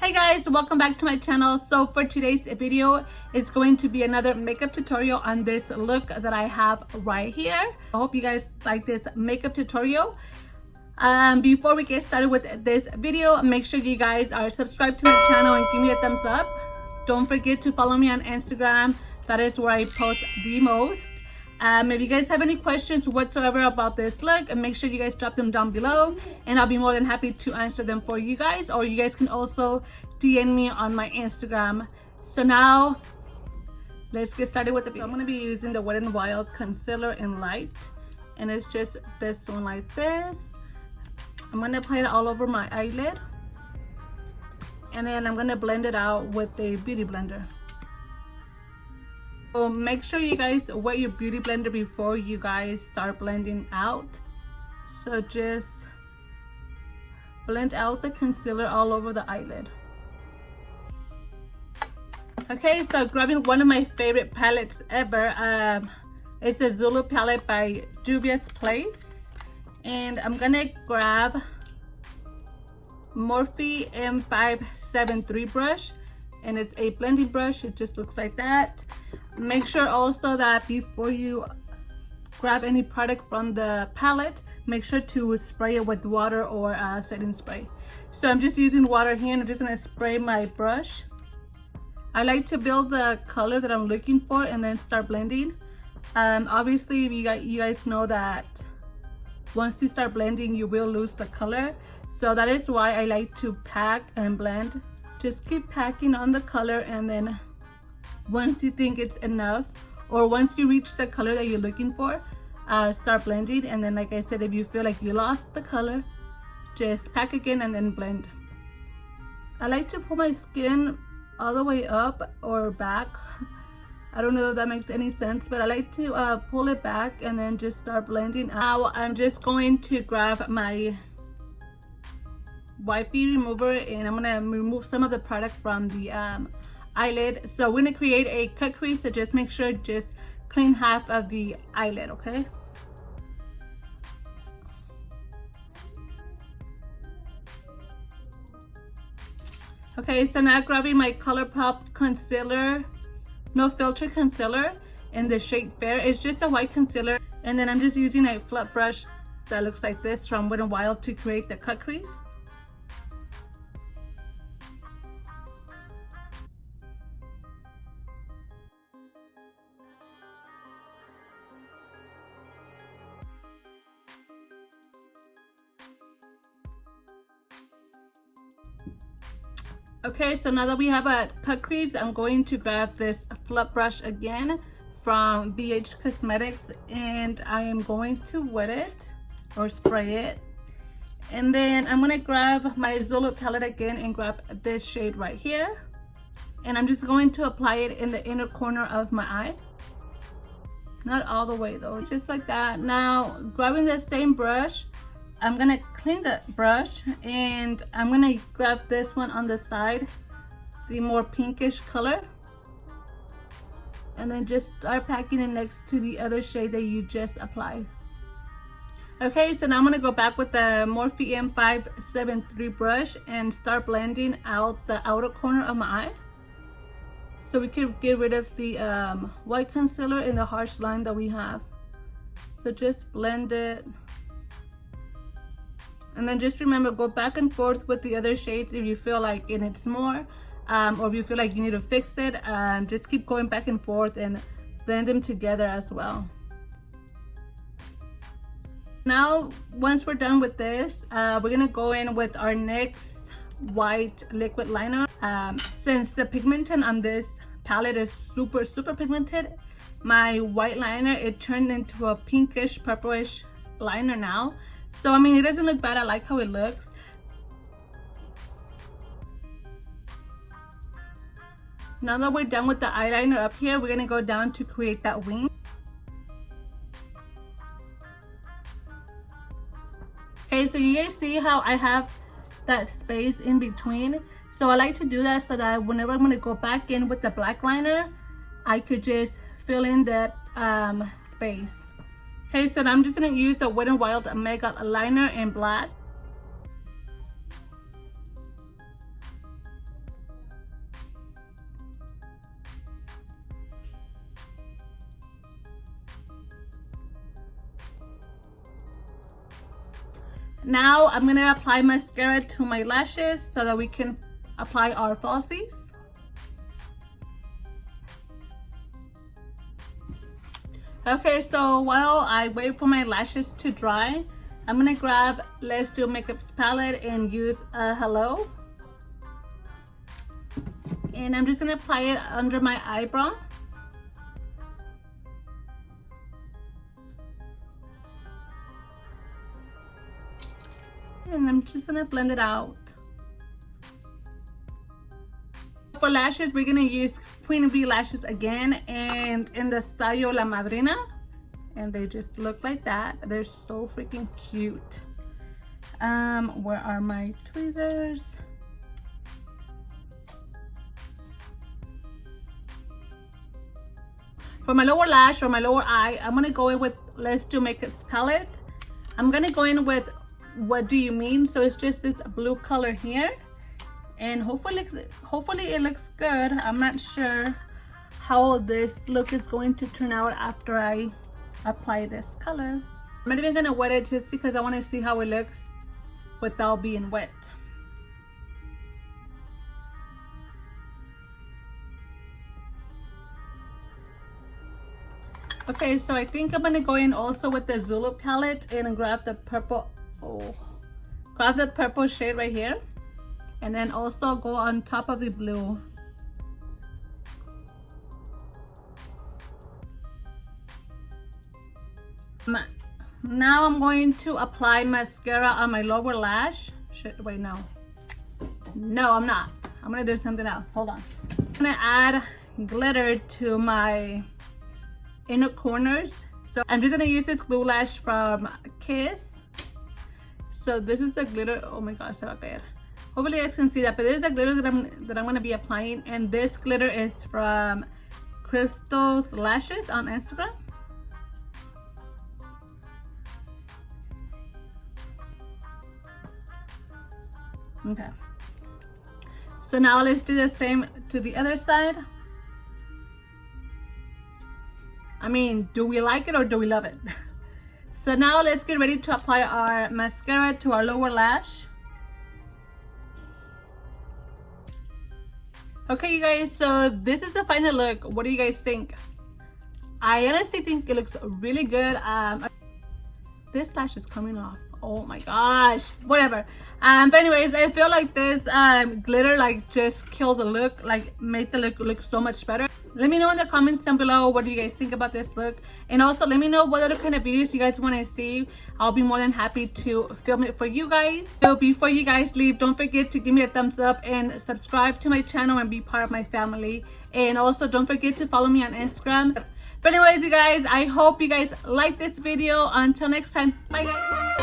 Hey guys, welcome back to my channel. So for today's video, it's going to be another makeup tutorial on this look that I have right here. I hope you guys like this makeup tutorial. Before we get started with this video, make sure you guys are subscribed to my channel and give me a thumbs up. Don't forget to follow me on Instagram. That is where I post the most. If you guys have any questions whatsoever about this look, make sure you guys drop them down below and I'll be more than happy to answer them for you guys, or you guys can also DM me on my Instagram. So now let's get started with the video. I'm going to be using the Wet n Wild concealer in light, and it's just this one like this. I'm going to apply it all over my eyelid, and then I'm going to blend it out with a beauty blender. So make sure you guys wet your beauty blender before you guys start blending out. So just blend out the concealer all over the eyelid. Okay, so grabbing one of my favorite palettes ever. It's a Zulu Palette by Juvia'S. And I'm gonna grab Morphe M573 brush. And it's a blending brush. It just looks like that. Make sure also that before you grab any product from the palette, make sure to spray it with water or setting spray. So I'm just using water here, and I'm just going to spray my brush. I like to build the color that I'm looking for and then start blending. Obviously, you guys know that once you start blending, you will lose the color. So that is why I like to pack and blend. Just keep packing on the color, and then once you think it's enough, or once you reach the color that you're looking for, start blending. And then, like I said, if you feel like you lost the color, just pack again and then blend. I like to pull my skin all the way up or back. I don't know if that makes any sense, but I like to pull it back and then just start blending. Now I'm just going to grab my wipey remover, and I'm gonna remove some of the product from the eyelid. So we're gonna create a cut crease, so just make sure just clean half of the eyelid, okay? Okay, so now grabbing my ColourPop concealer, no filter concealer in the shade Fair. It's just a white concealer, and then I'm just using a flat brush that looks like this from Wet n Wild to create the cut crease. Okay, so now that we have a cut crease, I'm going to grab this flat brush again from BH Cosmetics, and I am going to wet it or spray it. And then I'm going to grab my Zulu palette again and grab this shade right here. And I'm just going to apply it in the inner corner of my eye. Not all the way though, just like that. Now, grabbing the same brush, I'm gonna clean the brush, and I'm gonna grab this one on the side, the more pinkish color, and then just start packing it next to the other shade that you just applied. Okay, so now I'm gonna go back with the Morphe M573 brush and start blending out the outer corner of my eye, so we can get rid of the white concealer and the harsh line that we have. So just blend it. And then just remember, go back and forth with the other shades if you feel like it needs more, or if you feel like you need to fix it. Just keep going back and forth and blend them together as well. Now, once we're done with this, we're gonna go in with our NYX white liquid liner. Since the pigmentation on this palette is super pigmented, my white liner, it turned into a pinkish purplish liner now. So I mean, it doesn't look bad. I like how it looks. Now that we're done with the eyeliner up here, we're gonna go down to create that wing. Okay, so you guys see how I have that space in between? So I like to do that so that whenever I'm gonna go back in with the black liner, I could just fill in that space. Okay, so now I'm just going to use the Wet n Wild Mega Liner in black. Now I'm gonna apply mascara to my lashes so that we can apply our falsies. Okay, so while I wait for my lashes to dry, I'm gonna grab Let's Do Makeup's palette and use a Hello. And I'm just gonna apply it under my eyebrow. And I'm just gonna blend it out. For lashes, we're gonna use Queen Bee lashes again, and in the style La Madrina, and they just look like that. They're so freaking cute. Where are my tweezers? For my lower lash or my lower eye, I'm gonna go in with Let's Do Makeup's palette. I'm gonna go in with What Do You Mean? So it's just this blue color here, and hopefully it looks good. I'm not sure how this look is going to turn out after I apply this color. I'm not even gonna wet it just because I want to see how it looks without being wet. Okay, so I think I'm gonna go in also with the Zulu palette and grab the purple. Grab the purple shade right here, and then also go on top of the blue. Now I'm going to apply mascara on my lower lash. Wait, no, I'm not. I'm gonna do something else. Hold on. I'm gonna add glitter to my inner corners. So I'm just gonna use this glue lash from Kiss. So this is the glitter. Oh my gosh, hopefully you guys can see that, but this is the glitter that I'm gonna be applying, and this glitter is from Crvstal Lashes on Instagram. Okay, so now let's do the same to the other side. I mean, do we like it or do we love it? So now let's get ready to apply our mascara to our lower lash. Okay, you guys, so this is the final look. What do you guys think? I honestly think it looks really good. This lash is coming off. Oh my gosh, whatever. But anyways, I feel like this glitter like just killed the look, like made the look so much better. Let me know in the comments down below what do you guys think about this look, and also let me know what other kind of videos you guys want to see. I'll be more than happy to film it for you guys. So before you guys leave, don't forget to give me a thumbs up and subscribe to my channel and be part of my family, and also don't forget to follow me on Instagram. But anyways, you guys, I hope you guys like this video. Until next time, bye guys.